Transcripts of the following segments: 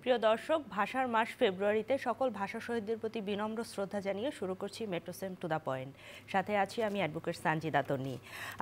প্রিয় দর্শক, ভাষার মাস ফেব্রুয়ারিতে সকল ভাষা শহীদদের প্রতি বিনম্র শ্রদ্ধা জানিয়ে শুরু করছি মেট্রোসেম টু দ্য পয়েন্ট। সাথে আছি আমি অ্যাডভোকেট সানজিদা তন্নি।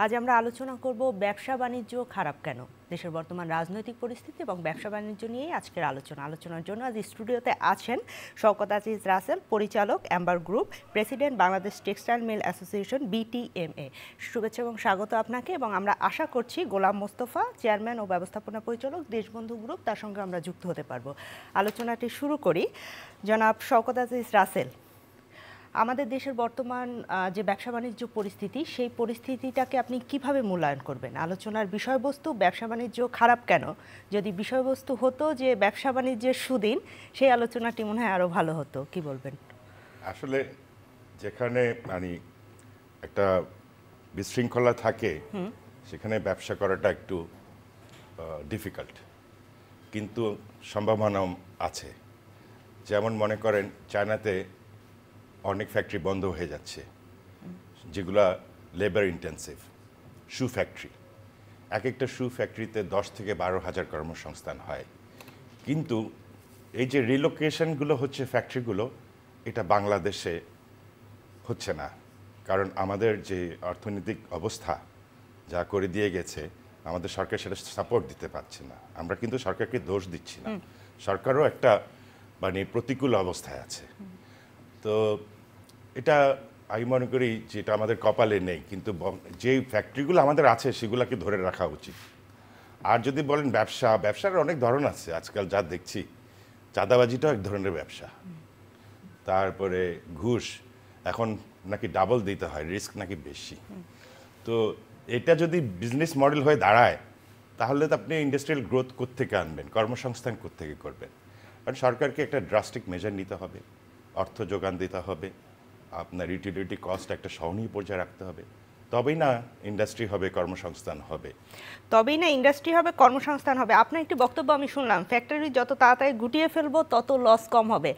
আজ আমরা আলোচনা করব ব্যবসা বাণিজ্য খারাপ কেন, দেশের বর্তমান রাজনৈতিক পরিস্থিতি এবং ব্যবসা বাণিজ্য নিয়েই আজকের আলোচনার জন্য আজ স্টুডিওতে আছেন শওকত আজিজ রাসেল, পরিচালক Amber Group, president Bangladesh Textile Mill Association BTMA। শুভেচ্ছা এবং স্বাগত আপনাকে। এবং আমরা আশা করছি গোলাম মোস্তফা, চেয়ারম্যান ও ব্যবস্থাপনা পরিচালক দেশবন্ধু গ্রুপ, তার সঙ্গে আমরা যুক্ত হতে পারবো। আলোচনাটি শুরু করি। জনাব শওকত আজিজ রাসেল, আমাদের দেশের বর্তমান যে ব্যবসা বাণিজ্য পরিস্থিতি, সেই পরিস্থিতিটাকে আপনি কিভাবে মূল্যায়ন করবেন? আলোচনার বিষয়বস্তু ব্যবসা বাণিজ্য খারাপ কেন, যদি বিষয়বস্তু হতো যে ব্যবসা বাণিজ্যের সুদিন, সেই আলোচনাটি মনে হয় আরও ভালো হতো। কি বলবেন? আসলে যেখানে মানে একটা বিশৃঙ্খলা থাকে সেখানে ব্যবসা করাটা একটু ডিফিকাল্ট, কিন্তু সম্ভাবনাও আছে। যেমন মনে করেন চায়নাতে অনেক ফ্যাক্টরি বন্ধ হয়ে যাচ্ছে, যেগুলা লেবার ইন্টেন্সিভ। শু ফ্যাক্টরি, এক একটা শু ফ্যাক্টরিতে 10 থেকে 12,000 কর্মসংস্থান হয়। কিন্তু এই যে রিলোকেশনগুলো হচ্ছে ফ্যাক্টরিগুলো, এটা বাংলাদেশে হচ্ছে না, কারণ আমাদের যে অর্থনৈতিক অবস্থা যা করে দিয়ে গেছে, আমাদের সরকার সেটা সাপোর্ট দিতে পারছে না। আমরা কিন্তু সরকারকে দোষ দিচ্ছি না, সরকারও একটা মানে প্রতিকূল অবস্থায় আছে। তো এটা আমি মনে করি যে এটা আমাদের কপালে নেই, কিন্তু যে ফ্যাক্টরিগুলো আমাদের আছে সেগুলোকে ধরে রাখা উচিত। আর যদি বলেন ব্যবসার অনেক ধরন আছে আজকাল, যা দেখছি চাঁদাবাজিটাও এক ধরনের ব্যবসা। তারপরে ঘুষ এখন নাকি ডাবল দিতে হয়, রিস্ক নাকি বেশি। তো এটা যদি বিজনেস মডেল হয়ে দাঁড়ায়, তাহলে তো আপনি ইন্ডাস্ট্রিয়াল গ্রোথ কোত্থেকে আনবেন, কর্মসংস্থান কোত্থেকে করবেন? কারণ সরকারকে একটা ড্রাস্টিক মেজার নিতে হবে, অর্থ যোগান দিতে হবে, আপনার ইউটিলিটি কস্ট একটা সহনীয় পর্যায়ে রাখতে হবে, তবেই না ইন্ডাস্ট্রি হবে, কর্মসংস্থান হবে। আপনার একটি বক্তব্য আমি শুনলাম, ফ্যাক্টরি যত তাড়াতাড়ি গুটিয়ে ফেলবো তত লস কম হবে।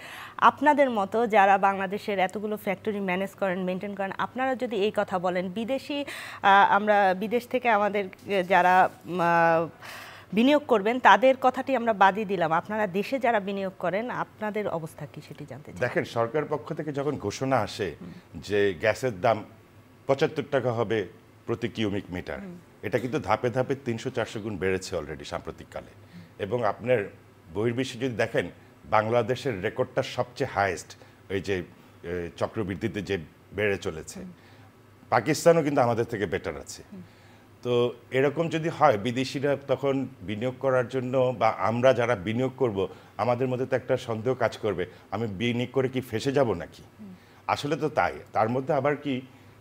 আপনাদের মতো যারা বাংলাদেশের এতগুলো ফ্যাক্টরি ম্যানেজ করেন, মেনটেন করেন, আপনারা যদি এই কথা বলেন, আমরা বিদেশ থেকে আমাদের যারা বিনিয়োগ করবেন তাদের কথাটি আমরা বাদই দিলাম, আপনারা দেশে যারা বিনিয়োগ করেন আপনাদের অবস্থা কি সেটি জানতে চাই। দেখেন, সরকার পক্ষ থেকে যখন ঘোষণা আসে যে গ্যাসের দাম 75 টাকা হবে প্রতি কিউবিক মিটার, এটা কিন্তু ধাপে ধাপে 300-400 গুণ বেড়েছে অলরেডি সাম্প্রতিককালে। এবং আপনার বহির্বিশ্বে যদি দেখেন, বাংলাদেশের রেকর্ডটা সবচেয়ে হাইয়েস্ট, এই যে চক্রবৃদ্ধিতে যে বেড়ে চলেছে। পাকিস্তানও কিন্তু আমাদের থেকে বেটার আছে। তো এরকম যদি হয়, বিদেশিরা তখন বিনিয়োগ করার জন্য বা আমরা যারা বিনিয়োগ করব, আমাদের মধ্যে তো একটা সন্দেহ কাজ করবে, আমি বিনিয়োগ করে কি ফেসে যাব নাকি? আসলে তো তাই। তার মধ্যে আবার কি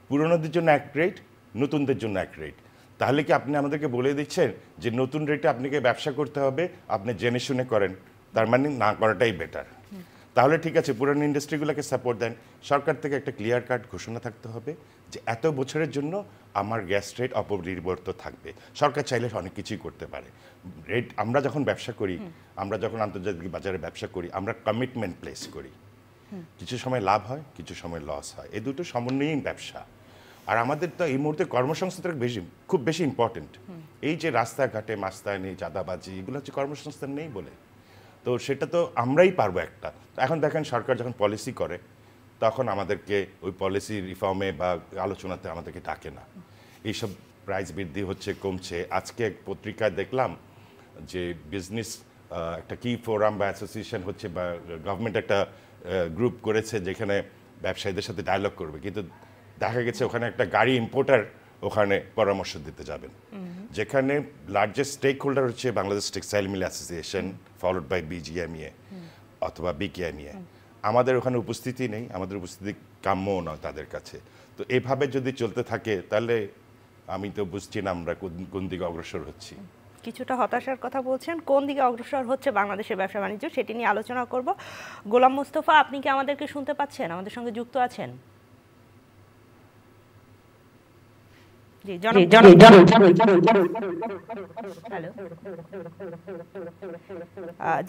পুরনোদের জন্য এক রেট, নতুনদের জন্য এক রেট। তাহলে কি আপনি আমাদেরকে বলে দিচ্ছেন যে নতুন রেটে আপনাকে ব্যবসা করতে হবে, আপনি জেনে শুনে করেন? তার মানে না করাটাই বেটার। তাহলে ঠিক আছে, পুরানো ইন্ডাস্ট্রিগুলোকে সাপোর্ট দেন। সরকার থেকে একটা ক্লিয়ার কাট ঘোষণা থাকতে হবে যে এত বছরের জন্য আমার গ্যাস রেট অপরিবর্তিত থাকবে। সরকার চাইলে অনেক কিছুই করতে পারে। রেট আমরা যখন ব্যবসা করি, আমরা যখন আন্তর্জাতিক বাজারে ব্যবসা করি, আমরা কমিটমেন্ট প্লেস করি। কিছু সময় লাভ হয়, কিছু সময় লস হয়, এই দুটো সমন্বয়ই ব্যবসা। আর আমাদের তো এই মুহূর্তে কর্মসংস্থান খুব বেশি ইম্পর্টেন্ট। এই যে রাস্তাঘাটে মাস্তানি, চাঁদাবাজি, এগুলো হচ্ছে কর্মসংস্থান নেই বলে। তো সেটা তো আমরাই পারবো একটা। এখন দেখেন, সরকার যখন পলিসি করে তখন আমাদেরকে ওই পলিসি রিফর্মে বা আলোচনাতে আমাদেরকে ডাকে না। এইসব প্রাইস বৃদ্ধি হচ্ছে, কমছে। আজকে এক পত্রিকায় দেখলাম যে বিজনেস একটা কি ফোরাম বা অ্যাসোসিয়েশন হচ্ছে, বা গভর্নমেন্ট একটা গ্রুপ করেছে যেখানে ব্যবসায়ীদের সাথে ডায়লগ করবে, কিন্তু দেখা গেছে ওখানে একটা গাড়ি ইম্পোর্টার ওখানে পরামর্শ দিতে যাবেন, যেখানে লার্জেস্ট স্টেক হোল্ডার হচ্ছে Bangladesh Textile Mill Association, followed by BGMEA অথবা BKMEA। আমাদের ওখানে উপস্থিতি নেই, আমাদের উপস্থিতি কাম্যও নয় তাদের কাছে। তো এভাবে যদি চলতে থাকে, তাহলে আমি তো বুঝছি না আমরা কোন দিকে অগ্রসর হচ্ছি। কিছুটা হতাশার কথা বলছেন। কোন দিকে অগ্রসর হচ্ছে বাংলাদেশের ব্যবসা বাণিজ্য, সেটি নিয়ে আলোচনা করব। গোলাম মোস্তফা, আপনি কি আমাদেরকে শুনতে পাচ্ছেন? আমাদের সঙ্গে যুক্ত আছেন? জি হ্যালো,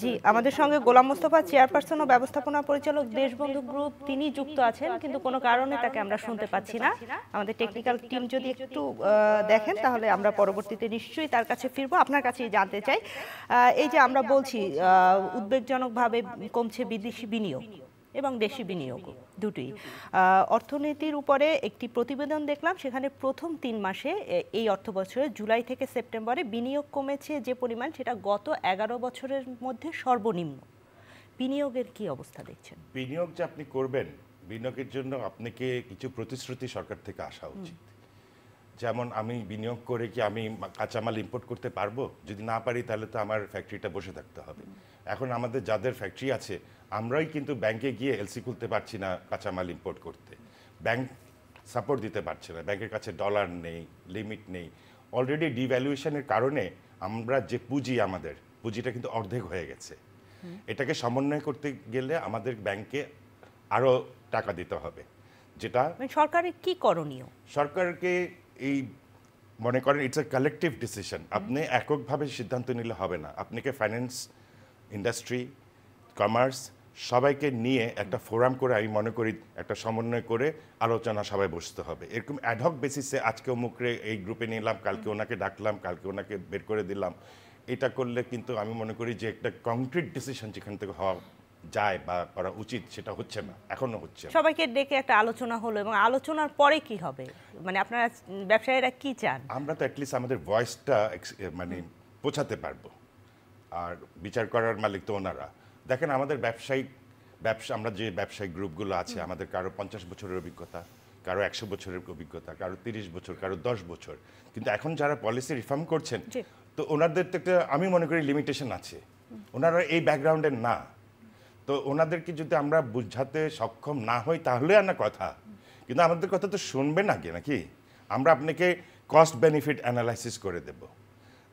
জি আমাদের সঙ্গে গোলাম মোস্তফা চেয়ারপারসন ও ব্যবস্থাপনা পরিচালক দেশবন্ধু গ্রুপ তিনি যুক্ত আছেন, কিন্তু কোনো কারণে তাকে আমরা শুনতে পাচ্ছি না। আমাদের টেকনিক্যাল টিম যদি একটু দেখেন তাহলে আমরা পরবর্তীতে নিশ্চয়ই তার কাছে ফিরবো। আপনার কাছেই জানতে চাই, এই যে আমরা বলছি উদ্বেগজনকভাবে কমছে বিদেশি বিনিয়োগ এবং দেশি বিনিয়োগ দুটোই, অর্থনীতির উপরে একটি প্রতিবেদন দেখলাম, সেখানে প্রথম 3 মাসে এই অর্থ বছরে জুলাই থেকে সেপ্টেম্বরে বিনিয়োগ কমেছে যে পরিমাণ, সেটা গত 11 বছরের মধ্যে সর্বনিম্ন। বিনিয়োগের কি অবস্থা দেখছেন? বিনিয়োগ যে আপনি করবেন, বিনিয়োগের জন্য আপনাকে কিছু প্রতিশ্রুতি সরকার থেকে আসা উচিত। যেমন আমি বিনিয়োগ করে কি আমি কাঁচামাল ইম্পোর্ট করতে পারবো? যদি না পারি তাহলে তো আমার ফ্যাক্টরিটা বসে থাকতে হবে। এখন আমাদের যাদের ফ্যাক্টরি আছে আমরাই কিন্তু ব্যাংকে গিয়ে এলসি খুলতে পারছি না কাঁচামাল ইম্পোর্ট করতে, ব্যাংক সাপোর্ট দিতে পারছে না, ব্যাংকের কাছে ডলার নেই, লিমিট নেই। অলরেডি ডিভ্যালুয়েশনের কারণে আমরা যে পুঁজি, আমাদের পুঁজিটা কিন্তু অর্ধেক হয়ে গেছে। এটাকে সমন্বয় করতে গেলে আমাদের ব্যাংকে আরও টাকা দিতে হবে, যেটা সরকারের কি করণীয়? সরকারকে এই মনে করেন ইটস এ কালেকটিভ ডিসিশন। আপনি এককভাবে সিদ্ধান্ত নিলে হবে না, আপনাকে ফাইন্যান্স, ইন্ডাস্ট্রি, কমার্স সবাইকে নিয়ে একটা ফোরাম করে, আমি মনে করি একটা সমন্বয় করে আলোচনা সবাই বসতে হবে। এরকম অ্যাডহক বেসিসে আজকে অমুকরে এই গ্রুপে নিলাম, কালকে ওনাকে ডাকলাম, কালকে ওনাকে বের করে দিলাম, এটা করলে কিন্তু আমি মনে করি যে একটা কংক্রিট ডিসিশন যেখান থেকে হওয়া যায় বা করা উচিত সেটা হচ্ছে না, এখনো হচ্ছে না। সবাইকে ডেকে একটা আলোচনা হলো, এবং আলোচনার পরে কি হবে? মানে আপনারা ব্যবসায়ীরা কি চান? আমরা তো অ্যাটলিস্ট আমাদের ভয়েসটা মানে পৌঁছাতে পারবো, আর বিচার করার মালিক তো ওনারা। দেখেন আমাদের আমরা যে ব্যবসায়িক গ্রুপগুলো আছে, আমাদের কারো 50 বছরের অভিজ্ঞতা, কারো 100 বছরের অভিজ্ঞতা, কারো 30 বছর, কারো 10 বছর। কিন্তু এখন যারা পলিসি রিফর্ম করছেন, তো ওনাদের তো একটা আমি মনে করি লিমিটেশন আছে, ওনারা এই ব্যাকগ্রাউন্ডের না। তো ওনাদেরকে যদি আমরা বুঝাতে সক্ষম না হই তাহলে আর না কথা, কিন্তু আমাদের কথা তো শুনবে না কি নাকি? আমরা আপনাকে কস্ট বেনিফিট অ্যানালাইসিস করে দেব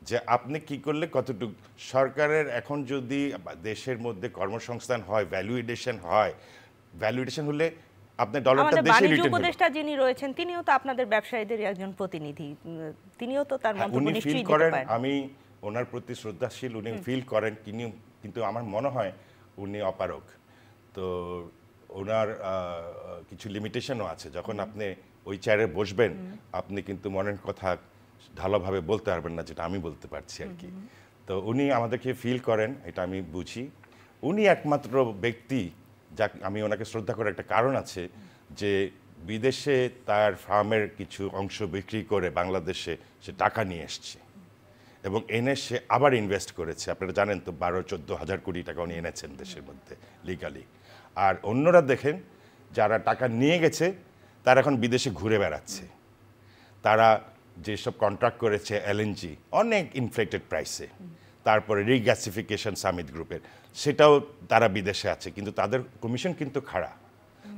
যে আপনি কি করলে কতটুকু। সরকারের এখন যদি দেশের মধ্যে কর্মসংস্থান হয়, ভ্যালুয়েশন হয়, ভ্যালুয়েশন হলে আপনার ডলারটা দেশে রিটার্ন হবে। উপদেষ্টা যিনি রয়েছেন তিনিও তো আপনাদের ব্যবসায়ীদের একজন প্রতিনিধি, তিনিও তো তার মন্তব্য নিশ্চয়ই দিতে পারেন। আমি ওনার প্রতি শ্রদ্ধাশীল, উনি ফিল করেন, কিন্তু আমার মনে হয় উনি অপারগ। তো ওনার কিছু লিমিটেশনও আছে। যখন আপনি ওই চেয়ারে বসবেন, আপনি কিন্তু মনের কথা ঢালাভাবে বলতে পারবেন না, যেটা আমি বলতে পারছি আর কি। তো উনি আমাদেরকে ফিল করেন, এটা আমি বুঝি। উনি একমাত্র ব্যক্তি যা আমি ওনাকে শ্রদ্ধা করার একটা কারণ আছে, যে বিদেশে তার ফার্মের কিছু অংশ বিক্রি করে বাংলাদেশে সে টাকা নিয়ে এসছে, এবং এনে সে আবার ইনভেস্ট করেছে। আপনারা জানেন তো 12-14 হাজার কোটি টাকা উনি এনেছেন দেশের মধ্যে লিগালি। আর অন্যরা দেখেন যারা টাকা নিয়ে গেছে তারা এখন বিদেশে ঘুরে বেড়াচ্ছে। তারা যেসব কন্ট্রাক্ট করেছে এলএনজি অনেক ইনফ্লেটেড প্রাইসে, তারপরে রিগ্যাসিফিকেশন সামিট গ্রুপের, সেটাও তারা বিদেশে আছে, কিন্তু তাদের কমিশন কিন্তু খাড়া।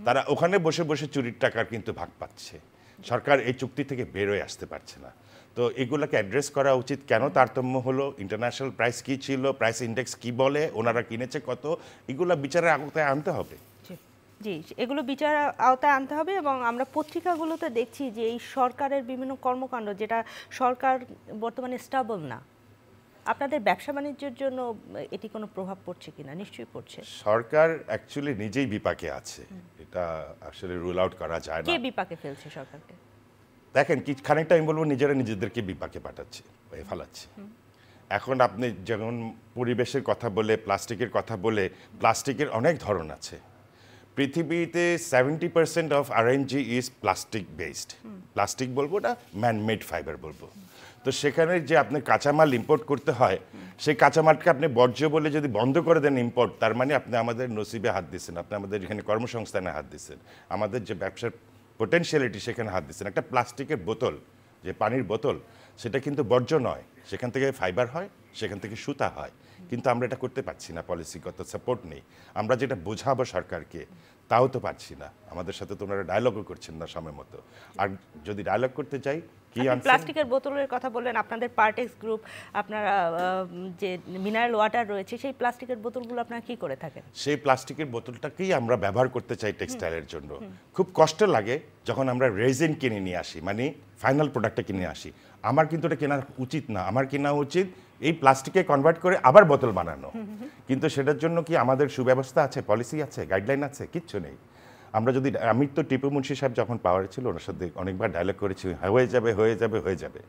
তারা ওখানে বসে বসে চুরির টাকার কিন্তু ভাগ পাচ্ছে। সরকার এই চুক্তি থেকে বেরোয় আসতে পারছে না। তো এগুলোকে অ্যাড্রেস করা উচিত। কেন তারতম্য হলো, ইন্টারন্যাশনাল প্রাইস কি ছিল, প্রাইস ইন্ডেক্স কি বলে, ওনারা কিনেছে কত, এগুলো বিচারের আওতায় আনতে হবে। জি, এগুলো বিচার আওতায় আনতে হবে। এবং আমরা পত্রিকাগুলোতে দেখছি যে এই সরকারের বিভিন্ন কর্মকাণ্ড, যেটা সরকার বর্তমানে স্টেবল না, আপনাদের ব্যবসা বাণিজ্যের জন্য এটি কোনো প্রভাব পড়ছে কিনা? নিশ্চয়ই পড়ছে। সরকার অ্যাকচুয়ালি নিজেই বিপাকে আছে, এটা আসলে রুল আউট করা যায় না। কে বিপাকে ফেলছে সরকারকে? দেখেন কি খানিকটা আমি বলবো নিজেরা নিজেদেরকে বিপাকে ফেলাচ্ছে। এখন আপনি যেমন পরিবেশের কথা বলে, প্লাস্টিকের কথা বলে, প্লাস্টিকের অনেক ধরন আছে। পৃথিবীতে 70% of RNG is plastic based. Plastic বলবো না, ম্যানমেড ফাইবার বলবো। তো সেখানে যে আপনি কাঁচামাল ইম্পোর্ট করতে হয়, সেই কাঁচামালকে আপনি বর্জ্য বলে যদি বন্ধ করে দেন ইম্পোর্ট, তার মানে আপনি আমাদের নসিবে হাত দিচ্ছেন, আপনি আমাদের এখানে কর্মসংস্থানে হাত দিচ্ছেন, আমাদের যে ব্যবসার পোটেনশিয়ালিটি সেখানে হাত দিচ্ছেন। একটা প্লাস্টিকের বোতল, যে পানির বোতল, সেটা কিন্তু বর্জ্য নয়, সেখান থেকে ফাইবার হয়, সেখান থেকে সুতা হয়। কিন্তু আমরা এটা করতে পারছি না, পলিসিগত সাপোর্ট নেই। আমরা যেটা বোঝাবো সরকারকে তাও তো পারছি না, আমাদের সাথে তো ওনারা ডায়লগও করছেন না সময় মতো। আর যদি ডায়লগ করতে চাই কি আনছেন? প্লাস্টিকের বোতলের কথা বললেন, আপনাদের পার্টেক্স গ্রুপ, আপনারা যে মিনারেল ওয়াটার রয়েছে সেই প্লাস্টিকের বোতলগুলো আপনারা কি করে থাকেন? সেই প্লাস্টিকের বোতলটাকেই আমরা ব্যবহার করতে চাই টেক্সটাইলের জন্য। খুব কষ্ট লাগে যখন আমরা রেজিন কিনে নিয়ে আসি, মানে ফাইনাল প্রোডাক্টটা কিনে আসি। আমার কিন্তু এটা কেনা উচিত না, আমার কেনা উচিত এই প্লাস্টিকে কনভার্ট করে আবার বোতল বানানো। কিন্তু সেটার জন্য কি আমাদের সুব্যবস্থা আছে, পলিসি আছে, গাইডলাইন আছে? কিচ্ছু নেই। আমরা যদি, আমি তো টিপু মুন্সি সাহেব যখন পাওয়ারে ছিল ওনার সাথে অনেকবার ডায়লগ করেছি, হয়ে যাবে হয়ে যাবে হয়ে যাবে।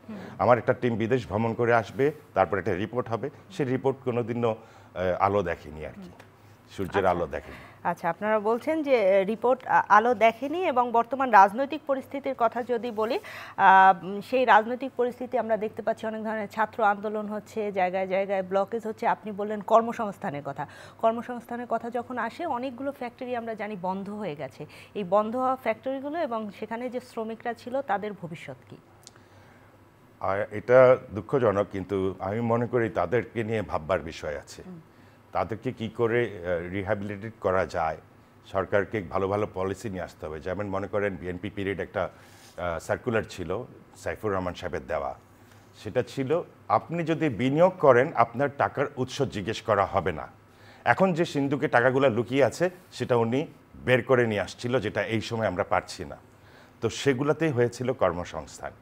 আমার একটা টিম বিদেশ ভ্রমণ করে আসবে, তারপর একটা রিপোর্ট হবে, সেই রিপোর্ট কোনোদিনও আলো দেখেনি আর কি, সূর্যের আলো দেখেনি। আচ্ছা, আপনারা বলছেন যে রিপোর্ট আলো দেখেনি, এবং বর্তমান রাজনৈতিক পরিস্থিতির কথা যদি বলি, সেই রাজনৈতিক পরিস্থিতি আমরা দেখতে পাচ্ছি অনেক ধরনের ছাত্র আন্দোলন হচ্ছে, জায়গায় জায়গায় ব্লকেজ হচ্ছে। আপনি বললেন কর্মসংস্থানের কথা, কর্মসংস্থানের কথা যখন আসে, অনেকগুলো ফ্যাক্টরি আমরা জানি বন্ধ হয়ে গেছে। এই বন্ধ হওয়া ফ্যাক্টরিগুলো এবং সেখানে যে শ্রমিকরা ছিল তাদের ভবিষ্যৎ কি? আর এটা দুঃখজনক, কিন্তু আমি মনে করি তাদেরকে নিয়ে ভাববার বিষয় আছে। তাদেরকে কি করে রিহ্যাবিলিটেট করা যায়, সরকারকে ভালো ভালো পলিসি নিয়ে আসতে হবে। যেমন মনে করেন বিএনপি পিরিয়ড একটা সার্কুলার ছিল সাইফুর রহমান সাহেবের দেওয়া, সেটা ছিল আপনি যদি বিনিয়োগ করেন আপনার টাকার উৎস জিজ্ঞেস করা হবে না। এখন যে সিন্ধুকে টাকাগুলো লুকিয়ে আছে সেটা উনি বের করে নিয়ে আসছিল, যেটা এই সময় আমরা পারছি না। তো সেগুলোতেই হয়েছিল কর্মসংস্থান।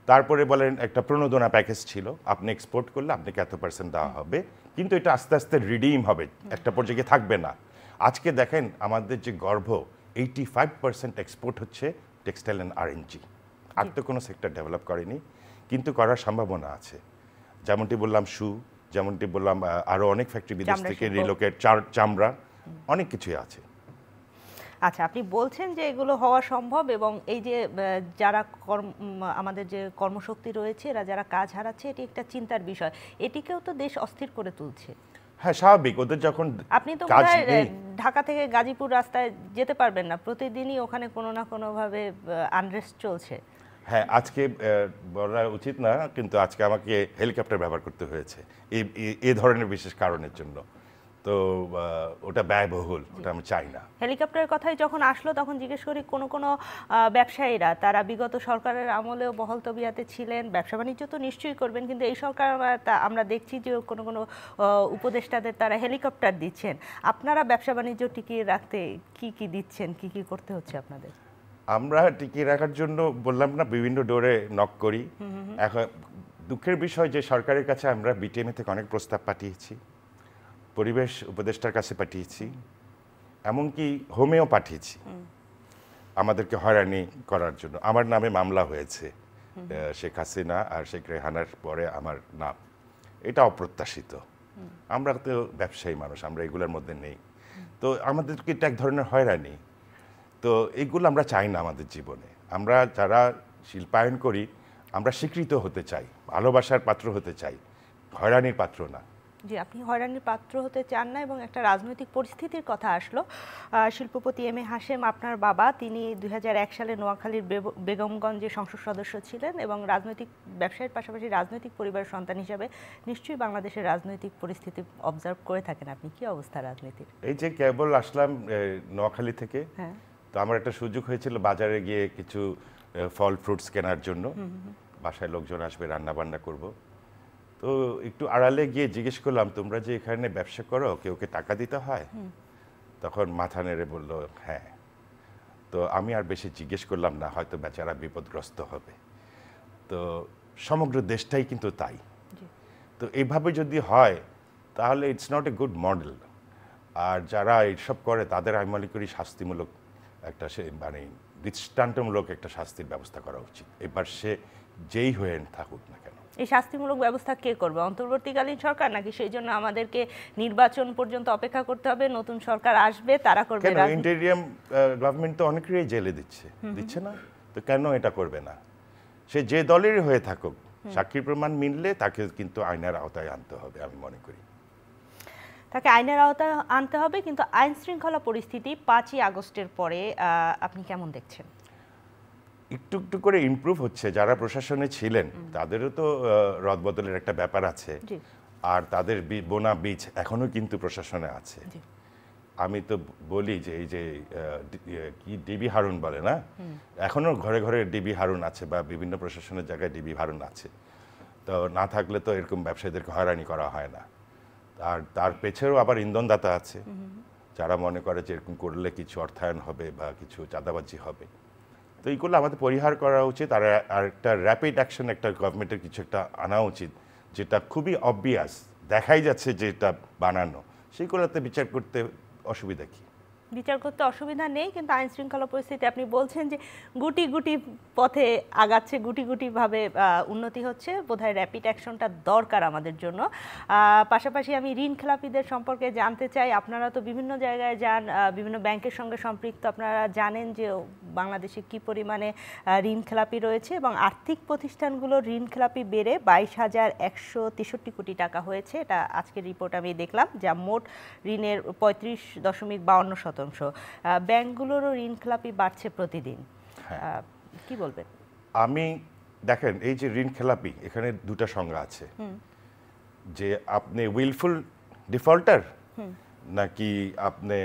তারপরে বলেন একটা প্রণোদনা প্যাকেজ ছিল, আপনি এক্সপোর্ট করলে আপনাকে এত % দেওয়া হবে, কিন্তু এটা আস্তে আস্তে রিডিম হবে, একটা পর্যায়ে থাকবে না। আজকে দেখেন আমাদের যে গর্ভ, 85% এক্সপোর্ট হচ্ছে টেক্সটাইল অ্যান্ড আরএনজি। আর তো কোনো সেক্টর ডেভেলপ করেনি, কিন্তু করার সম্ভাবনা আছে। যেমনটি বললাম শু, যেমনটি বললাম আরও অনেক ফ্যাক্টরি বিদেশ থেকে রিলোকেট, চামড়া, অনেক কিছুই আছে। আচ্ছা, আপনি বলছেন যে এগুলো হওয়া সম্ভব, এবং এই যে যারা আমাদের যে কর্মশক্তি রয়েছে এরা যারা কাজ হারাচ্ছে, এটি একটা চিন্তার বিষয়। এটিকেও তো দেশ অস্থির করে তুলছে। হ্যাঁ, স্বাভাবিক। ওদের যখন আপনি তো ঢাকা থেকে গাজীপুর রাস্তায় যেতে পারবেন না, প্রতিদিনই ওখানে কোনো না কোনোভাবে আনরেস্ট চলছে। হ্যাঁ, আজকে বলা উচিত না, কিন্তু আজকে আমাকে হেলিকপ্টার ব্যবহার করতে হয়েছে এই ধরনের বিশেষ কারণের জন্য। তো ওটা ব্যয়বহুল, ওটা আমি চাই না। হেলিকপ্টারের কথাই যখন আসলো তখন জিজ্ঞেস করি, কোনো ব্যবসায়ীরা তারা বিগত সরকারের আমলেও বহল তবিয়াতে ছিলেন, ব্যবসা বাণিজ্য তো নিশ্চয়ই করবেন, কিন্তু এই সরকার আমরা দেখছি যে কোনো উপদেষ্টাদের তারা হেলিকপ্টার দিচ্ছেন। আপনারা ব্যবসা বাণিজ্য টিকিয়ে রাখতে কি কি দিচ্ছেন, কি কি করতে হচ্ছে আপনাদের? আমরা টিকিয়ে রাখার জন্য বললাম না, বিভিন্ন ডোরে নক করি। এখন দুঃখের বিষয় যে সরকারের কাছে আমরা বিটিএমএ থেকে অনেক প্রস্তাব পাঠিয়েছি, পরিবেশ উপদেষ্টার কাছে পাঠিয়েছি, এমনকি হোমেও পাঠিয়েছি আমাদেরকে হয়রানি করার জন্য। আমার নামে মামলা হয়েছে, শেখ হাসিনা আর শেখ রেহানার পরে আমার নাম। এটা অপ্রত্যাশিত। আমরা তো ব্যবসায়ী মানুষ, আমরা এগুলোর মধ্যে নেই। তো আমাদেরকে এটা এক ধরনের হয়রানি। তো এইগুলো আমরা চাই না আমাদের জীবনে। আমরা যারা শিল্পায়ন করি আমরা স্বীকৃত হতে চাই, ভালোবাসার পাত্র হতে চাই, হয়রানির পাত্র না। জি, আপনি হয়রানির পাত্র হতে চান না, এবং একটা রাজনৈতিক পরিস্থিতির কথা আসলো। শিল্পপতি এম এ হাশেম, আপনার বাবা, তিনি 2001 সালে নোয়াখালীর বেগমগঞ্জে সংসদ সদস্য ছিলেন, এবং রাজনৈতিক ব্যবসায়ের পাশাপাশি রাজনৈতিক পরিবারের সন্তান হিসাবে নিশ্চয়ই বাংলাদেশের রাজনৈতিক পরিস্থিতি অবজার্ভ করে থাকেন আপনি। কি অবস্থা রাজনীতির? এই যে কেবল আসলাম নোয়াখালী থেকে, হ্যাঁ, তো আমার একটা সুযোগ হয়েছিল বাজারে গিয়ে কিছু ফল ফ্রুটস কেনার জন্য। বাসায় লোকজন আসবে, রান্না বান্না করব। তো একটু আড়ালে গিয়ে জিজ্ঞেস করলাম, তোমরা যে এখানে ব্যবসা করো কেউকে টাকা দিতে হয়? তখন মাথা নেড়ে বলল হ্যাঁ। তো আমি আর বেশি জিজ্ঞেস করলাম না, হয়তো বেচারা বিপদগ্রস্ত হবে। তো সমগ্র দেশটাই কিন্তু তাই। তো এইভাবে যদি হয় তাহলে it's not a good model. আর যারা এইসব করে তাদের আমি মনে করি শাস্তিমূলক একটা, মানে দৃষ্টান্তমূলক একটা শাস্তির ব্যবস্থা করা উচিত। এবার সে যেই হয়ে থাকুক না কেন। এই শাস্তিমূলক ব্যবস্থা কে করবে? অন্তর্বর্তীকালীন সরকার, নাকি সেই জন্য আমাদেরকে নির্বাচন পর্যন্ত অপেক্ষা করতে হবে? নতুন সরকার আসবে, তারা করবে? ইন্টেরিয়াম গভর্নমেন্ট তো অনেকেরই জেলে দিচ্ছে না, তো কেন এটা করবে না? সে যে দলেরই হয়ে থাকুক, সাক্ষী প্রমাণ মিললে তাকে কিন্তু আইনের আওতায় আনতে হবে আমি মনে করি। তাকে আইনের আওতায় আনতে হবে, কিন্তু আইন শৃঙ্খলা পরিস্থিতি 5ই আগস্টের পরে আপনি কেমন দেখছেন? একটু একটু করে ইমপ্রুভ হচ্ছে। যারা প্রশাসনে ছিলেন তাদেরও তো রদবদলের একটা ব্যাপার আছে, আর তাদের বোনা বীজ এখনো কিন্তু প্রশাসনে আছে। আমি তো বলি যে এই যে কি ডিবি হারুন বলে না, এখনো ঘরে ঘরে ডিবি হারুন আছে বা বিভিন্ন প্রশাসনের জায়গায় ডিবি হারুন আছে। তো না থাকলে তো এরকম ব্যবসায়ীদেরকে হয়রানি করা হয় না। আর তার পেছনেও আবার ইন্ধনদাতা আছে যারা মনে করে যে এরকম করলে কিছু অর্থায়ন হবে বা কিছু চাঁদাবাজি হবে। তো এইগুলো আমাদের পরিহার করা উচিত। আর একটা র্যাপিড অ্যাকশন একটা গভর্নমেন্টের কিছু একটা আনা উচিত, যেটা খুবই অবভিয়াস, দেখাই যাচ্ছে যে এটা বানানো, সেইগুলোতে বিচার করতে অসুবিধা কি? বিচার করতে অসুবিধা নেই, কিন্তু আইন শৃঙ্খলা পরিস্থিতি আপনি বলছেন যে গুটি গুটি পথে আগাচ্ছে, গুটি গুটিভাবে উন্নতি হচ্ছে, বোধহয় র্যাপিড অ্যাকশনটা দরকার আমাদের জন্য। পাশাপাশি আমি ঋণ খেলাপিদের সম্পর্কে জানতে চাই। আপনারা তো বিভিন্ন জায়গায় যান, বিভিন্ন ব্যাংকের সঙ্গে সম্পৃক্ত, আপনারা জানেন যে বাংলাদেশে কি পরিমাণে ঋণ খেলাপি রয়েছে এবং আর্থিক প্রতিষ্ঠানগুলোর ঋণ খেলাপি বেড়ে 22,163 কোটি টাকা হয়েছে। এটা আজকের রিপোর্ট আমি দেখলাম, যা মোট ঋণের 35.52%। ব্যাংকগুলোরও ঋণ খেলাপি বাড়ছে প্রতিদিন। কি বলবেন? আমি দেখেন, এই যে ঋণ খেলাপি, এখানে দুটা সংজ্ঞা আছে, যে আপনি উইলফুল ডিফল্টার নাকি আপনি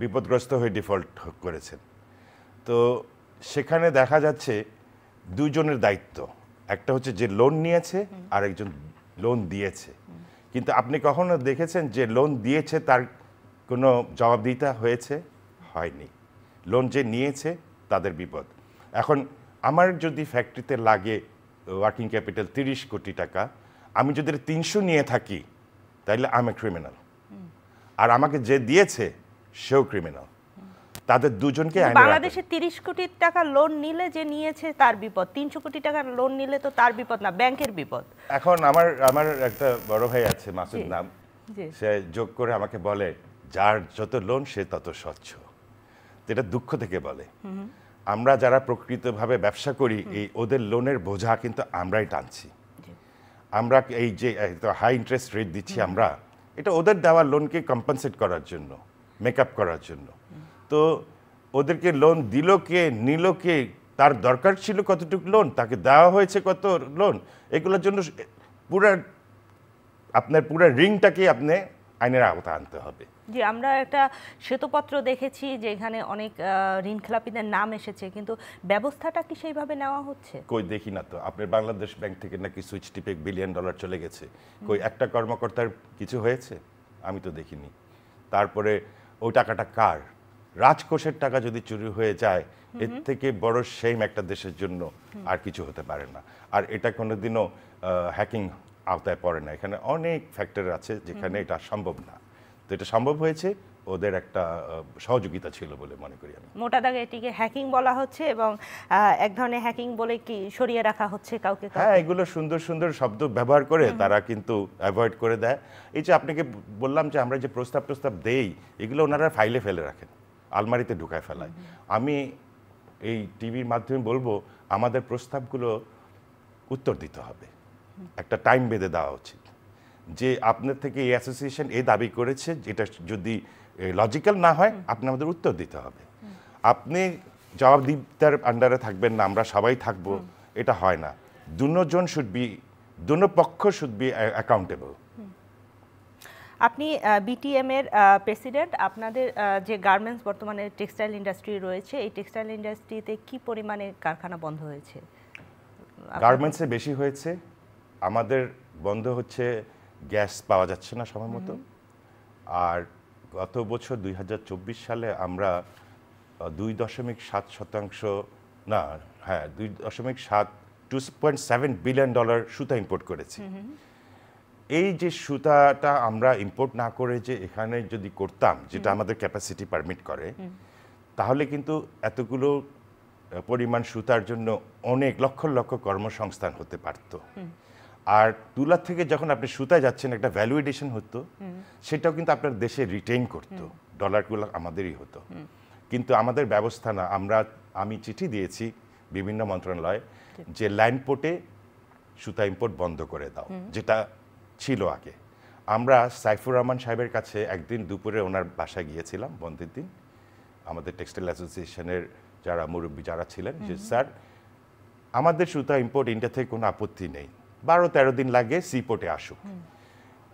বিপদগ্রস্ত হয়ে ডিফল্ট করেছেন। তো সেখানে দেখা যাচ্ছে দুজনের দায়িত্ব, একটা হচ্ছে যে লোন নিয়েছে আর একজন লোন দিয়েছে। কিন্তু আপনি কখনো দেখেছেন যে লোন দিয়েছে তার কোনো জবাবদিহিতা হয়েছে? হয়নি। লোন যে নিয়েছে তাদের বিপদ। এখন আমার যদি ফ্যাক্টরিতে লাগে ওয়ার্কিং ক্যাপিটাল 30 কোটি টাকা, আমি যদি 300 নিয়ে থাকি তাহলে আই এম এ ক্রিমিনাল, আর আমাকে যে দিয়েছে সেও ক্রিমিনাল। তাদের দুজনকে বাংলাদেশে 30 কোটি টাকা লোন নিলে যে নিয়েছে তার বিপদ, 300 কোটি টাকার লোন নিলে তো তার বিপদ না, ব্যাংকের বিপদ। এখন আমার একটা বড় ভাই আছে, মাসুদ নাম, সে যোগ করে আমাকে বলে, যার যত লোন সে তত স্বচ্ছ। এটা দুঃখ থেকে বলে। আমরা যারা প্রকৃতভাবে ব্যবসা করি, এই ওদের লোনের বোঝা কিন্তু আমরাই টানছি। আমরা এই যে হাই ইন্টারেস্ট রেট দিচ্ছি আমরা, এটা ওদের দেওয়া লোনকে কম্পেনসেট করার জন্য, মেকআপ করার জন্য। তো ওদেরকে লোন দিল কে, নিল কে, তার দরকার ছিল কতটুকু লোন, তাকে দেওয়া হয়েছে কত লোন, এগুলোর জন্য পুরো রিংটাকে আপনি আইনের আওতায় আনতে হবে। জি, আমরা একটা শ্বেতপত্র দেখেছি যে এখানে অনেক ঋণ খেলাপিদের নাম এসেছে, কিন্তু ব্যবস্থাটা কি সেইভাবে নেওয়া হচ্ছে? কই দেখি না তো। আপনার বাংলাদেশ ব্যাংক থেকে নাকি সুইচ টিপে $1 বিলিয়ন চলে গেছে, কই একটা কর্মকর্তার কিছু হয়েছে? আমি তো দেখিনি। তারপরে ওই টাকাটা কার? রাজকোষের টাকা যদি চুরি হয়ে যায়, এর থেকে বড় শেম একটা দেশের জন্য আর কিছু হতে পারে না। আর এটা কোনোদিনও হ্যাকিং আওতায় পড়ে না। এখানে অনেক ফ্যাক্টর আছে যেখানে এটা সম্ভব না। তো এটা সম্ভব হয়েছে, ওদের একটা সহযোগিতা ছিল বলে মনে করি আমি। মোটা দাগে এটিকে হ্যাকিং বলা হচ্ছে এবং এক ধরনের হ্যাকিং বলে কি সরিয়ে রাখা হচ্ছে কাউকে? হ্যাঁ, এগুলো সুন্দর সুন্দর শব্দ ব্যবহার করে তারা কিন্তু অ্যাভয়েড করে দেয়। এই যে আপনাকে বললাম যে আমরা যে প্রস্তাব দেই, এগুলো ওনারা ফাইলে ফেলে রাখেন, আলমারিতে ঢুকায় ফেলায়। আমি এই টিভির মাধ্যমে বলবো, আমাদের প্রস্তাবগুলো উত্তর দিতে হবে, একটা টাইম বেঁধে দেওয়া উচিত, যে আপনার থেকে এই অ্যাসোসিয়েশন এই দাবি করেছে, যেটা যদি লজিক্যাল না হয় আপনি আমাদের উত্তর দিতে হবে। আপনি জবাবদিহিতার আন্ডারে থাকবেন না, আমরা সবাই থাকবো, এটা হয় না। দুনো পক্ষ শুড বি অ্যাকাউন্টেবল। আপনি বিটিএম এর প্রেসিডেন্ট। আপনাদের যে গার্মেন্টস, বর্তমানে টেক্সটাইল ইন্ডাস্ট্রি রয়েছে, এই টেক্সটাইল ইন্ডাস্ট্রিতে কি পরিমাণে কারখানা বন্ধ হয়েছে? গার্মেন্টসে বেশি হয়েছে। আমাদের বন্ধ হচ্ছে, গ্যাস পাওয়া যাচ্ছে না সময় মতো। আর গত বছর 2024 সালে আমরা 2.7 বিলিয়ন ডলার সুতা ইম্পোর্ট করেছি। এই যে সুতাটা আমরা ইম্পোর্ট না করে যে এখানে যদি করতাম, যেটা আমাদের ক্যাপাসিটি পারমিট করে, তাহলে কিন্তু এতগুলো পরিমাণ সুতার জন্য অনেক লক্ষ লক্ষ কর্মসংস্থান হতে পারত। আর তুলার থেকে যখন আপনি সুতায় যাচ্ছেন, একটা ভ্যালু এডিশন হতো, সেটাও কিন্তু আপনার দেশে রিটেইন করতো, ডলারগুলো আমাদেরই হতো। কিন্তু আমাদের ব্যবস্থা না। আমি চিঠি দিয়েছি বিভিন্ন মন্ত্রণালয়ে যে লাইন পোর্টে সুতা ইম্পোর্ট বন্ধ করে দাও, যেটা ছিল আগে। আমরা সাইফুর রহমান সাহেবের কাছে একদিন দুপুরে ওনার বাসায় গিয়েছিলাম বন্ধের দিন, আমাদের টেক্সটাইল অ্যাসোসিয়েশনের যারা মুরব্বী যারা ছিলেন, যে স্যার আমাদের সুতা ইম্পোর্ট ইন্ডিয়া থেকে কোনো আপত্তি নেই, 12-13 দিন লাগে সি পোর্টে আসুক,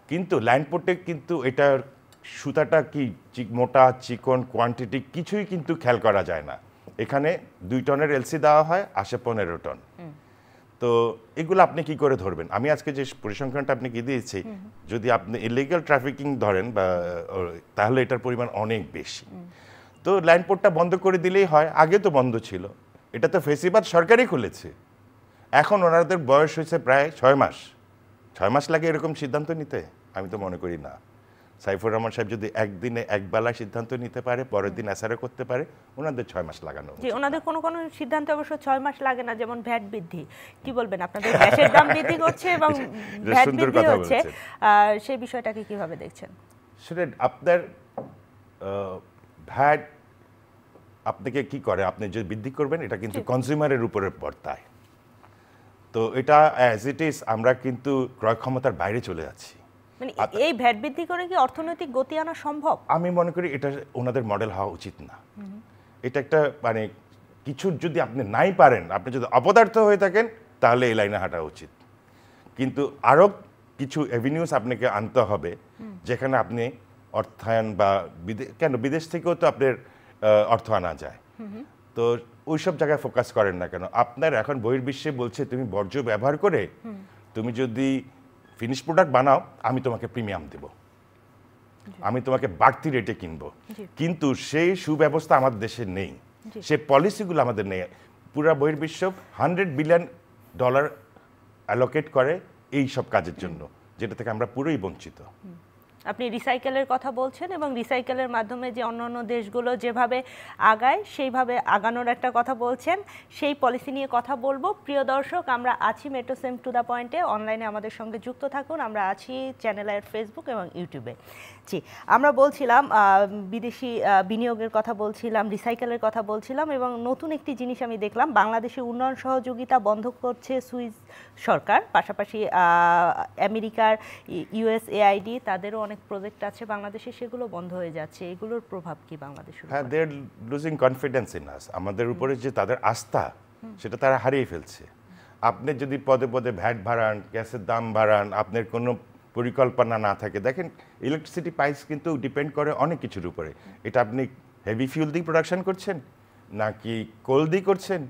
কিন্তু ল্যান্ড পোর্টে কিন্তু এটার সুতাটা কি মোটা চিকন কোয়ান্টিটি কিছুই কিন্তু খেয়াল করা যায় না। এখানে 2 টনের এলসি দেওয়া হয়, আসে 15 টন। তো এগুলো আপনি কি করে ধরবেন? আমি আজকে যে পরিসংখ্যানটা আপনাকে দিয়েছি, যদি আপনি ইলিগাল ট্রাফিকিং ধরেন বা তাহলে এটার পরিমাণ অনেক বেশি। তো লাইন পোর্টটা বন্ধ করে দিলেই হয়, আগে তো বন্ধ ছিল। এটা তো ফেসিবাদ সরকারই খুলেছে। এখন ওনাদের বয়স হয়েছে প্রায় 6 মাস। 6 মাস লাগে এরকম সিদ্ধান্ত নিতে? আমি তো মনে করি না। সাইফুর রহমান সাহেব যদি একদিনে একবেলা সিদ্ধান্ত নিতে পারে, পরের দিন এসআরও করতে পারে, ওনাদের 6 মাস লাগানো উচিত। জি, ওনাদের কোনো সিদ্ধান্ত অবশ্য 6 মাস লাগে না, যেমন ভ্যাট বৃদ্ধি। কি বলবেন, আপনাদের গ্যাসের দাম বৃদ্ধি করছে এবং ভ্যাট বৃদ্ধি হচ্ছে, সেই বিষয়টাকে কিভাবে দেখছেন? সেটা আপনার ভ্যাট আপনাকে কি করে, আপনি যে বৃদ্ধি করবেন এটা কিন্তু কনজিউমারের উপরে বর্তায়। তো এটা অ্যাজ ইট ইজ আমরা কিন্তু ক্রয় ক্ষমতার বাইরে চলে যাচ্ছি। মানে এই ভ্যাট বৃদ্ধি করে কি অর্থনৈতিক গতি আনা সম্ভব? আমি মনে করি এটা ওনাদের মডেল হওয়া উচিত না। এটা একটা মানে কিছু যদি আপনি নাই পারেন, আপনি যদি অপদার্থ হয়ে থাকেন, তাহলে এই লাইনে হাঁটা উচিত। কিন্তু আরও কিছু এভিনিউস আপনাকে আনতে হবে যেখানে আপনি অর্থায়ন বা বিদেশ থেকেও তো আপনার অর্থ আনা যায়। তো ওই সব জায়গায় ফোকাস করেন না কেন? আপনার এখন বহির্বিশ্বে বলছে তুমি বর্জ্য ব্যবহার করে তুমি যদি ফিনিশ প্রোডাক্ট বানাও, আমি তোমাকে প্রিমিয়াম দেব, আমি তোমাকে বাড়তি রেটে কিনবো। কিন্তু সেই সুব্যবস্থা আমাদের দেশে নেই, সেই পলিসিগুলো আমাদের নেই। পুরো বহির্বিশ্ব $100 বিলিয়ন অ্যালোকেট করে এই সব কাজের জন্য, যেটা থেকে আমরা পুরোই বঞ্চিত। আপনি রিসাইকেলের কথা বলছেন এবং রিসাইকেলের মাধ্যমে যে অন্যান্য দেশগুলো যেভাবে আগায় সেইভাবে আগানোর একটা কথা বলছেন, সেই পলিসি নিয়ে কথা বলবো। প্রিয় দর্শক, আমরা আছি মেট্রো সেম টু দ্য পয়েন্টে। অনলাইনে আমাদের সঙ্গে যুক্ত থাকুন। আমরা আছি চ্যানেল আইয়ের ফেসবুক এবং ইউটিউবে। জি, আমরা বলছিলাম বিদেশি বিনিয়োগের কথা বলছিলাম, রিসাইকেলের কথা বলছিলাম, এবং নতুন একটি জিনিস আমি দেখলাম, বাংলাদেশে উন্নয়ন সহযোগিতা বন্ধ করছে সুইস সরকার। পাশাপাশি আমেরিকার USAID তাদেরও অনেক প্রজেক্ট আছে বাংলাদেশে, সেগুলো বন্ধ হয়ে যাচ্ছে। এগুলোর প্রভাব কি বাংলাদেশে? হ্যাঁ, দে আর লুজিং কনফিডেন্স ইন আস। আমাদের উপরে যে তাদের আস্থা, সেটা তারা হারিয়ে ফেলছে। আপনি যদি পদে পদে ভ্যাট বাড়ান, গ্যাসের দাম বাড়ান, আপনার কোনো পরিকল্পনা না থাকে, দেখেন ইলেকট্রিসিটি প্রাইস কিন্তু ডিপেন্ড করে অনেক কিছুর উপরে। এটা আপনি হেভি ফিউল দিয়ে প্রোডাকশন করছেন, নাকি কোল দিয়ে করছেন,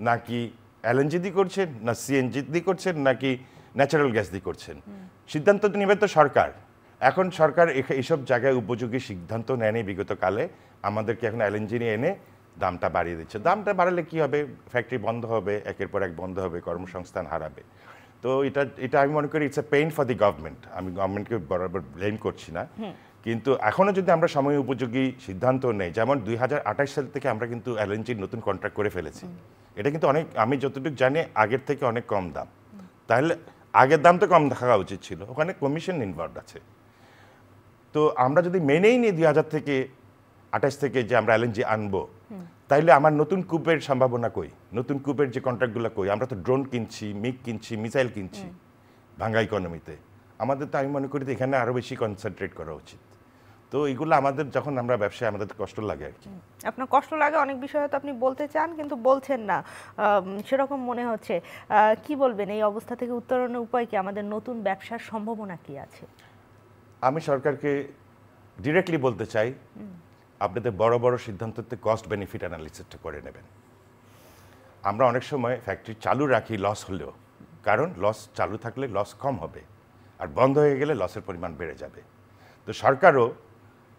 নাকি LNG দিয়ে করছেন, না CNG দিয়ে করছেন, নাকি ন্যাচারাল গ্যাস দিয়ে করছেন। সিদ্ধান্ত নেবে তো সরকার। এখন সরকার এইসব জায়গায় উপযোগী সিদ্ধান্ত নেয়নি বিগত কালে। আমাদেরকে এখন LNG নিয়ে এনে দামটা বাড়িয়ে দিচ্ছে। দামটা বাড়ালে কি হবে? ফ্যাক্টরি বন্ধ হবে, একের পর এক বন্ধ হবে, কর্মসংস্থান হারাবে। তো এটা আমি মনে করি it's a pain for the government. আমি গভর্নমেন্টকে বরাবর ব্লেম করছি না, কিন্তু এখনও যদি আমরা সময় উপযোগী সিদ্ধান্ত নেই, যেমন 2028 সাল থেকে আমরা কিন্তু LNGর নতুন কন্ট্রাক্ট করে ফেলেছি। এটা কিন্তু অনেক, আমি যতটুকু জানি আগের থেকে অনেক কম দাম। তাহলে আগের দাম তো কম থাকা উচিত ছিল, ওখানে কমিশন ইনভলভড আছে। তো আমরা যদি মেনেই নিই 2028 থেকে যে আমরা LNG আনবো, তাইলে আমার নতুন কূপের সম্ভাবনা কই? নতুন কূপের যে কন্ট্রাক্টগুলো কই? আমরা তো ড্রোন কিনছি, মিগ কিনছি, মিসাইল কিনছি ভাঙ্গা ইকোনমিতে। আমাদের তো আমি মনে করি যে এখানে আরও বেশি কনসেন্ট্রেট করা উচিত। তো এগুলো আমাদের যখন আমরা ব্যবসায় আমাদের কষ্ট লাগে আর কি। আপনার কষ্ট লাগে, অনেক বিষয় হয়তো আপনি বলতে চান কিন্তু বলছেন না, সেরকম মনে হচ্ছে। কি বলবেন এই অবস্থা থেকে উত্তরণের উপায় কি? আমাদের নতুন ব্যবসার সম্ভাবনা কি আছে? আমি সরকারকে ডিরেক্টলি বলতে চাই, আপনাদের বড় বড় সিদ্ধান্ততে কস্ট বেনিফিট অ্যানালিসিসটা করে নেবেন। আমরা অনেক সময় ফ্যাক্টরি চালু রাখি লস হলেও, কারণ লস চালু থাকলে লস কম হবে, আর বন্ধ হয়ে গেলে লসের পরিমাণ বেড়ে যাবে। তো সরকারও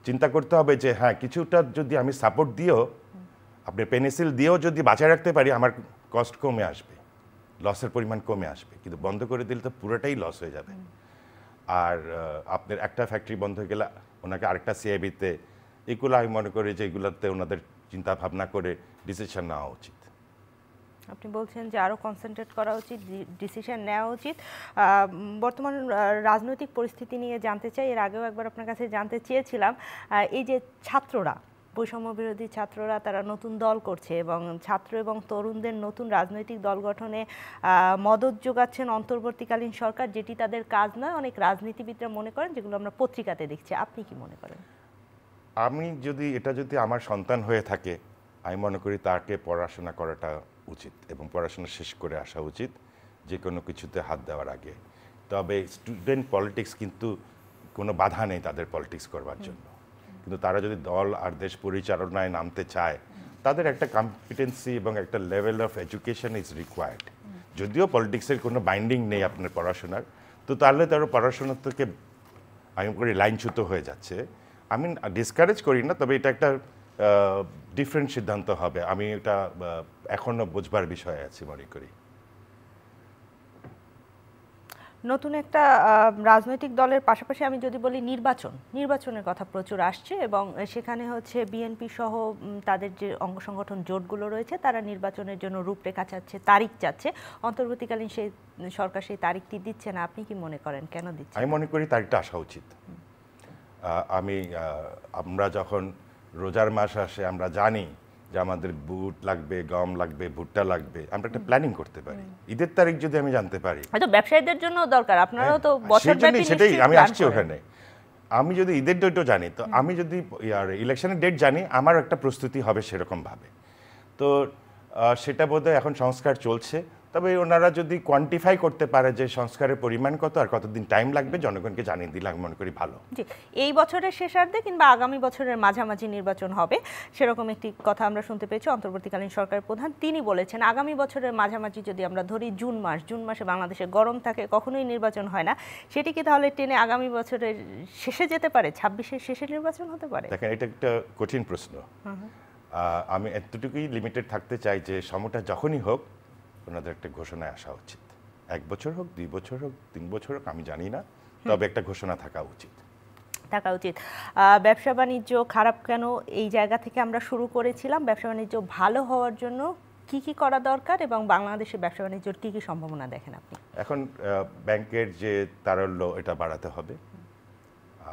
চিন্তা করতে হবে যে হ্যাঁ, কিছুটা যদি আমি সাপোর্ট দিয়েও, আপনি পেনিসিল দিয়েও যদি বাঁচায় রাখতে পারি, আমার কস্ট কমে আসবে, লসের পরিমাণ কমে আসবে। কিন্তু বন্ধ করে দিলে তো পুরোটাই লস হয়ে যাবে। আর আপনার একটা ফ্যাক্টরি বন্ধ হয়ে গেলে ওনাকে আরেকটা CIB-তে, এগুলো আমি মনে করি যে এগুলোতে ওনাদের চিন্তা ভাবনা করে ডিসিশন নেওয়া উচিত। আপনি বলছেন যে আরও কনসেন্ট্রেট করা উচিত, ডিসিশন নেওয়া উচিত। বর্তমান রাজনৈতিক পরিস্থিতি নিয়ে জানতে চাই। এর আগেও একবার আপনার কাছে জানতে চেয়েছিলাম, এই যে ছাত্ররা, বৈষম্য বিরোধী ছাত্ররা, তারা নতুন দল করছে এবং ছাত্র এবং তরুণদের নতুন রাজনৈতিক দল গঠনে মদত যোগাচ্ছেন অন্তর্বর্তীকালীন সরকার, যেটি তাদের কাজ নয়, অনেক রাজনীতিবিদরা মনে করেন, যেগুলো আমরা পত্রিকাতে দেখছি। আপনি কি মনে করেন? আমি এটা যদি আমার সন্তান হয়ে থাকে, আমি মনে করি তাকে পড়াশোনা করাটা উচিত এবং পড়াশোনা শেষ করে আসা উচিত যে কোনো কিছুতে হাত দেওয়ার আগে। তবে স্টুডেন্ট পলিটিক্স কিন্তু কোনো বাধা নেই তাদের পলিটিক্স করবার জন্য, কিন্তু তারা যদি দল আর দেশ পরিচালনায় নামতে চায় তাদের একটা কম্পিটেন্সি এবং একটা level of education is required. যদিও পলিটিক্সের কোনো বাইন্ডিং নেই আপনার পড়াশোনার, তো তাহলে তারও পড়াশোনার থেকে আমি করি লাইনচ্যুত হয়ে যাচ্ছে। আমি ডিসকারেজ করি না, তবে এটা একটা ডিফারেন্ট সিদ্ধান্ত হবে। আমি এটা এখনো বুঝবার বিষয় আছি মনে করি। নতুন একটা রাজনৈতিক দলের পাশাপাশি আমি যদি বলি নির্বাচনের কথা প্রচুর আসছে এবং সেখানে হচ্ছে বিএনপি সহ তাদের যে অঙ্গ সংগঠন জোটগুলো রয়েছে তারা নির্বাচনের জন্য রূপরেখা চাচ্ছে, তারিখ চাচ্ছে। অন্তর্বর্তীকালীন সেই সরকার সেই তারিখটি দিচ্ছে না, আপনি কি মনে করেন কেন দিচ্ছে? আমি মনে করি তারিখটা আসা উচিত। আমরা যখন রোজার মাস আসে আমরা জানি যে আমাদের বুট লাগবে, গম লাগবে, ভুট্টা লাগবে, আমরা একটা প্ল্যানিং করতে পারি। ঈদের তারিখ যদি আমি জানতে পারি, হয়তো ব্যবসায়ীদের জন্য দরকার, আপনারাও তো বছরব্যাপী সেটাই আমি আসছি ওখানে। আমি যদি ঈদের ডেটও জানি, তো আমি যদি ইলেকশনের ডেট জানি, আমার একটা প্রস্তুতি হবে সেরকম ভাবে। তো সেটা বোধহয় এখন সংস্কার চলছে, তবে ওনারা যদি কোয়ান্টিফাই করতে পারে যে সংস্কারের পরিমাণ কত আর কতদিন টাইম লাগবে, জনগণকে জানিয়ে দিলে আমি মনে করি ভালো। জি, এই বছরের শেষার্ধে কিংবা আগামী বছরের মাঝামাঝি নির্বাচন হবে, সেরকম একটি কথা আমরা শুনতে পেয়েছি অন্তর্বর্তীকালীন সরকারের প্রধান। তিনি বলেছেন আগামী বছরের মাঝামাঝি যদি আমরা ধরি জুন মাসে বাংলাদেশে গরম থাকে, কখনোই নির্বাচন হয় না, সেটি কি তাহলে টেনে আগামী বছরের শেষে যেতে পারে, 26-এর শেষে নির্বাচন হতে পারে? দেখেন, এটা একটা কঠিন প্রশ্ন। আমি এতটুকুই লিমিটেড থাকতে চাই যে সময়টা যখনই হোক ওনাদের একটা ঘোষণায় আসা উচিত। 1 বছর হোক, 2 বছর হোক, 3 বছর হোক, আমি জানি না, তবে একটা ঘোষণা থাকা উচিত। ব্যবসা বাণিজ্য খারাপ কেন, এই জায়গা থেকে আমরা শুরু করেছিলাম। ব্যবসা বাণিজ্য ভালো হওয়ার জন্য কি কি করা দরকার এবং বাংলাদেশের ব্যবসা বাণিজ্যের কি কি সম্ভাবনা দেখেন আপনি? এখন ব্যাংকের যে তারল্য এটা বাড়াতে হবে,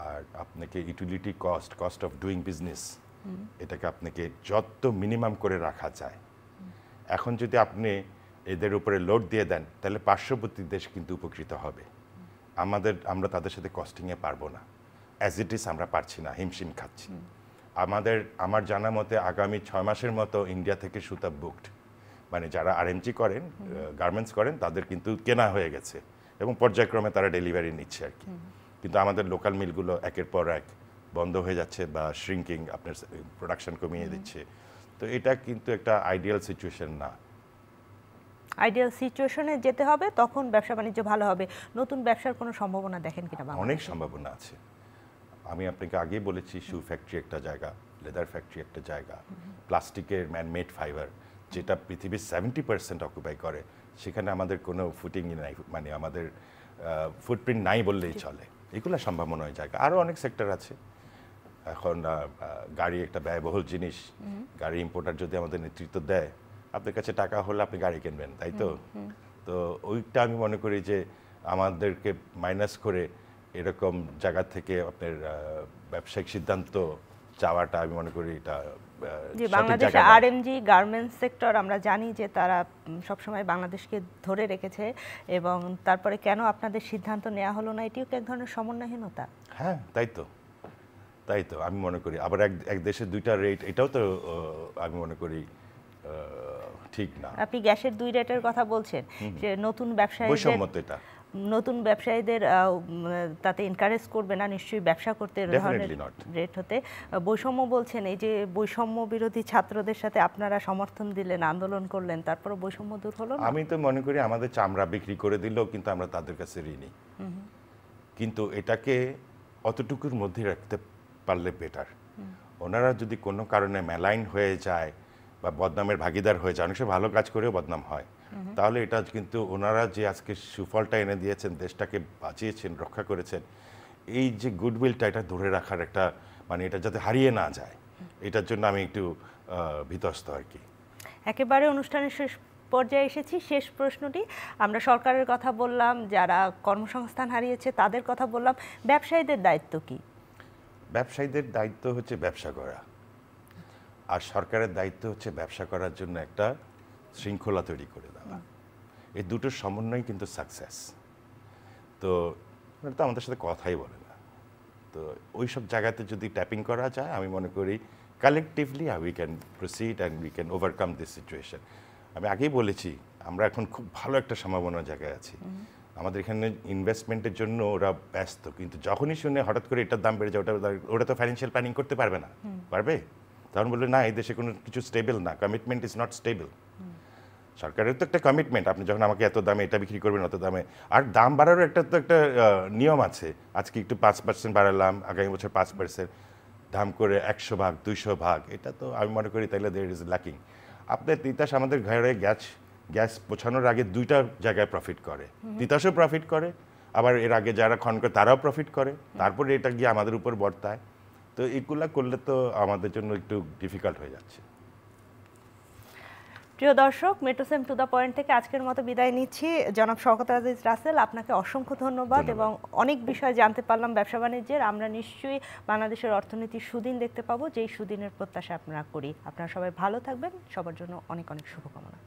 আর আপনাকে utility cost of doing business এটাকে আপনাকে যত মিনিমাম করে রাখা যায়। এখন যদি আপনি এদের উপরে লোড দিয়ে দেন তাহলে পার্শ্ববর্তী দেশ কিন্তু উপকৃত হবে। আমরা তাদের সাথে কস্টিংয়ে পারবো না, অ্যাজ ইট ইজ আমরা পারছি না, হিমশিম খাচ্ছি। আমার জানা মতে আগামী 6 মাসের মতো ইন্ডিয়া থেকে সুতা বুকড, মানে যারা আরএমজি করেন, গার্মেন্টস করেন, তাদের কিন্তু কেনা হয়ে গেছে এবং পর্যায়ক্রমে তারা ডেলিভারি নিচ্ছে আর কি। কিন্তু আমাদের লোকাল মিলগুলো একের পর এক বন্ধ হয়ে যাচ্ছে বা শ্রিঙ্কিং, আপনার প্রোডাকশন কমিয়ে দিচ্ছে। তো এটা কিন্তু একটা আইডিয়াল সিচুয়েশন না। আইডিয়াল সিচুয়েশনে যেতে হবে, তখন ব্যবসা বাণিজ্য ভালো হবে। নতুন ব্যবসার কোনো সম্ভাবনা দেখেন কিনা? অনেক সম্ভাবনা আছে। আমি আপনাকে আগেই বলেছি, শু ফ্যাক্টরি একটা জায়গা, লেদার ফ্যাক্টরি একটা জায়গা, প্লাস্টিকের ম্যানমেড ফাইবার যেটা পৃথিবীর 70% অকুপাই করে, সেখানে আমাদের কোনো ফুটিংই নাই, মানে আমাদের ফুটপ্রিন্ট নাই বললেই চলে। এগুলো সম্ভাবনার জায়গা। আরও অনেক সেক্টর আছে। এখন গাড়ি একটা ব্যয়বহুল জিনিস, গাড়ি ইম্পোর্টার যদি আমাদের নেতৃত্ব দেয়, আপনার কাছে টাকা হলে আপনি গাড়ি কিনবেন, তাই তো? তো ওইটা আমি মনে করি যে আমাদেরকে মাইনাস করে এরকম জায়গা থেকে আপনার ব্যবসায়িক সিদ্ধান্ত চাওয়াটা আমি মনে করি এটা যে বাংলাদেশে আরএমজি গার্মেন্টস সেক্টর আমরা জানি যে তারা সবসময় বাংলাদেশকে ধরে রেখেছে, এবং তারপরে কেন আপনাদের সিদ্ধান্ত নেওয়া হলো না, এটিও তো এক ধরনের সমন্বয়হীনতা। হ্যাঁ, তাই তো আমি মনে করি। আবার এক দেশে দুইটা রেট, এটাও তো আমি মনে করি ঠিক না। আপনি গ্যাসের 2 রেটের কথা বলছেন, যে নতুন ব্যবসায়ীদের তাতে এনকারেজ করবে না নিশ্চয়ই ব্যবসা করতে, রেট হতে বৈষম্য বলছেন। এই যে বৈষম্য বিরোধী ছাত্রদের সাথে আপনারা সমর্থন দিলেন, আন্দোলন করলেন, তারপরে বৈষম্য দূর হলো না? আমি তো মনে করি আমাদের চামড়া বিক্রি করে দিলেও কিন্তু আমরা তাদের কাছে ঋণী, কিন্তু এটাকে অতটুকুর মধ্যে রাখতে পারলে বেটার। ওনারা যদি কোনো কারণে ম্যালাইন হয়ে যায় বা বদনামের ভাগিদার হয়ে যায়, অনেক সময় ভালো কাজ করেও বদনাম হয়, তাহলে এটা কিন্তু ওনারা যে আজকে সুফলটা এনে দিয়েছেন, দেশটাকে বাঁচিয়েছেন, রক্ষা করেছেন, এই যে গুডউইলটা এটা ধরে রাখার একটা, মানে এটা যাতে হারিয়ে না যায়, এটার জন্য আমি একটু ভীতস্ত আর কি। একেবারে অনুষ্ঠানের শেষ পর্যায়ে এসেছি। শেষ প্রশ্নটি, আমরা সরকারের কথা বললাম, যারা কর্মসংস্থান হারিয়েছে তাদের কথা বললাম, ব্যবসায়ীদের দায়িত্ব কি? ব্যবসায়ীদের দায়িত্ব হচ্ছে ব্যবসা করা, আর সরকারের দায়িত্ব হচ্ছে ব্যবসা করার জন্য একটা শৃঙ্খলা তৈরি করে দেওয়া। এই দুটোর সমন্বয় কিন্তু সাকসেস। তো আমাদের সাথে কথাই বলে না, তো ওই সব জায়গাতে যদি ট্যাপিং করা যায়, আমি মনে করি collectively we can proceed and we can overcome this situation. আমি আগেই বলেছি আমরা এখন খুব ভালো একটা সম্ভাবনার জায়গায় আছি। আমাদের এখানে ইনভেস্টমেন্টের জন্য ওরা ব্যস্ত, কিন্তু যখনই শুনে হঠাৎ করে এটার দাম বেড়ে যায়, ওটা তো ফাইন্যান্সিয়াল প্ল্যানিং করতে পারবে না। পারবে? তখন বলবে না, এই দেশে কোনো কিছু স্টেবল না, কমিটমেন্ট ইজ নট স্টেবল। সরকারের তো একটা কমিটমেন্ট, আপনি যখন আমাকে এত দামে এটা বিক্রি করবেন, অত দামে। আর দাম বাড়ারও একটা নিয়ম আছে। আজকে একটু 5% বাড়ালাম, আগামী বছর 5%, দাম করে 100 ভাগ 200 ভাগ, এটা তো আমি মনে করি তাইলে দেয়ার ইজ ল্যাকিং। আপনার তিতাস আমাদের ঘরে গ্যাস পৌঁছানোর আগে 2টা জায়গায় প্রফিট করে। তিতাসও প্রফিট করে, আবার এর আগে যারা খনন করে তারাও প্রফিট করে, তারপরে এটা গিয়ে আমাদের উপর বর্তায়। তো এগুলা করলে তো আমাদের জন্য একটু ডিফিকাল্ট হয়ে যাচ্ছে। প্রিয় দর্শক, মেট্রোসেম টু দ্য পয়েন্ট থেকে আজকের মতো বিদায় নিচ্ছি। জনাব শওকত আজিজ রাসেল, আপনাকে অসংখ্য ধন্যবাদ এবং অনেক বিষয় জানতে পারলাম ব্যবসা বাণিজ্যের। আমরা নিশ্চয়ই বাংলাদেশের অর্থনীতির সুদিন দেখতে পাবো, যেই সুদিনের প্রত্যাশা আমরা করি। আপনারা সবাই ভালো থাকবেন, সবার জন্য অনেক অনেক শুভকামনা।